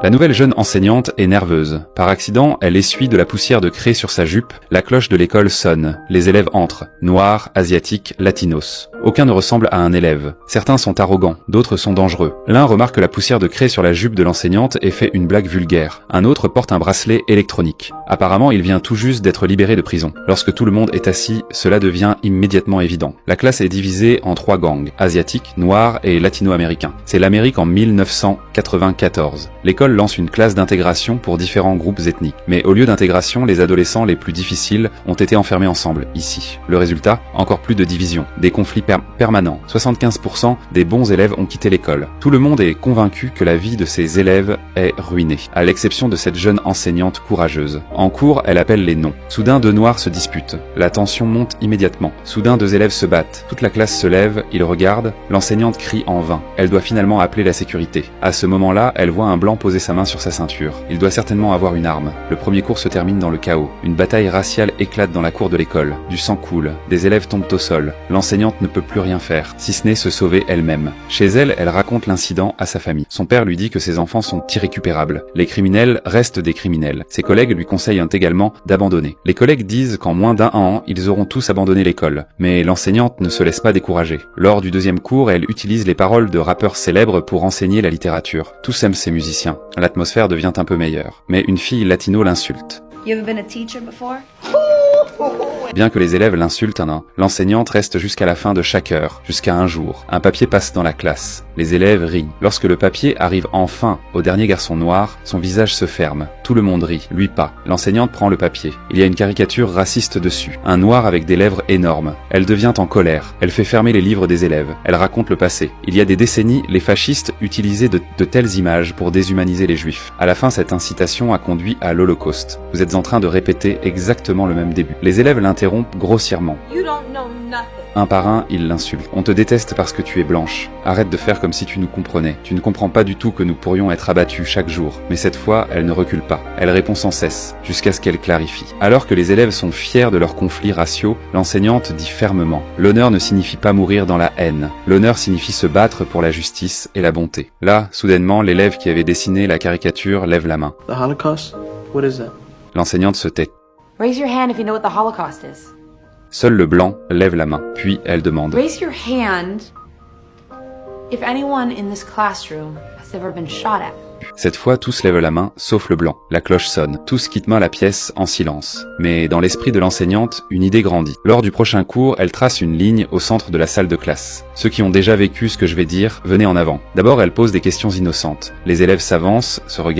La nouvelle jeune enseignante est nerveuse. Par accident, elle essuie de la poussière de craie sur sa jupe, la cloche de l'école sonne. Les élèves entrent, noirs, asiatiques, latinos. Aucun ne ressemble à un élève. Certains sont arrogants, d'autres sont dangereux. L'un remarque la poussière de craie sur la jupe de l'enseignante et fait une blague vulgaire. Un autre porte un bracelet électronique. Apparemment, il vient tout juste d'être libéré de prison. Lorsque tout le monde est assis, cela devient immédiatement évident. La classe est divisée en 3 gangs, asiatiques, noirs et latino-américains. C'est l'Amérique en 1994. L'école lance une classe d'intégration pour différents groupes ethniques. Mais au lieu d'intégration, les adolescents les plus difficiles ont été enfermés ensemble, ici. Le résultat, encore plus de divisions, des conflits permanents. 75% des bons élèves ont quitté l'école. Tout le monde est convaincu que la vie de ces élèves est ruinée, à l'exception de cette jeune enseignante courageuse. En cours, elle appelle les noms. Soudain, 2 noirs se disputent. La tension monte immédiatement. Soudain, 2 élèves se battent. Toute la classe se lève, ils regardent. L'enseignante crie en vain. Elle doit finalement appeler la sécurité. À ce moment-là, elle voit un blanc poser sa main sur sa ceinture. Il doit certainement avoir une arme. Le premier cours se termine dans le chaos. Une bataille raciale éclate dans la cour de l'école. Du sang coule. Des élèves tombent au sol. L'enseignante ne peut plus rien faire, si ce n'est se sauver elle-même. Chez elle, elle raconte l'incident à sa famille. Son père lui dit que ses enfants sont irrécupérables. Les criminels restent des criminels. Ses collègues lui conseillent également d'abandonner. Les collègues disent qu'en moins d'1 an, ils auront tous abandonné l'école. Mais l'enseignante ne se laisse pas décourager. Lors du 2e cours, elle utilise les paroles de rappeurs célèbres pour enseigner la littérature. Tous aiment ces musiciens. L'atmosphère devient un peu meilleure. Mais une fille latino l'insulte. You ever been a teacher before? Bien que les élèves l'insultent, l'enseignante reste jusqu'à la fin de chaque heure, jusqu'à un jour. Un papier passe dans la classe. Les élèves rient. Lorsque le papier arrive enfin au dernier garçon noir, son visage se ferme. Tout le monde rit, lui pas. L'enseignante prend le papier. Il y a une caricature raciste dessus. Un noir avec des lèvres énormes. Elle devient en colère. Elle fait fermer les livres des élèves. Elle raconte le passé. Il y a des décennies, les fascistes utilisaient de telles images pour déshumaniser les juifs. À la fin, cette incitation a conduit à l'Holocauste. Vous êtes en train de répéter exactement le même début. Les élèves l'interrompent grossièrement. Un par un, ils l'insultent. On te déteste parce que tu es blanche. Arrête de faire comme si tu nous comprenais. Tu ne comprends pas du tout que nous pourrions être abattus chaque jour. Mais cette fois, elle ne recule pas. Elle répond sans cesse, jusqu'à ce qu'elle clarifie. Alors que les élèves sont fiers de leurs conflits raciaux, l'enseignante dit fermement: l'honneur ne signifie pas mourir dans la haine. L'honneur signifie se battre pour la justice et la bonté. Là, soudainement, l'élève qui avait dessiné la caricature lève la main. The Holocaust? What is that? L'enseignante se tait. Raise your hand if you know what the Holocaust is. Seul le blanc lève la main, puis elle demande: Raise your hand if anyone in this classroom has ever been shot at. Cette fois, tous lèvent la main, sauf le blanc. La cloche sonne. Tous quittent la pièce en silence. Mais dans l'esprit de l'enseignante, une idée grandit. Lors du prochain cours, elle trace une ligne au centre de la salle de classe. Ceux qui ont déjà vécu ce que je vais dire, venez en avant. D'abord, elle pose des questions innocentes. Les élèves s'avancent, se regardent.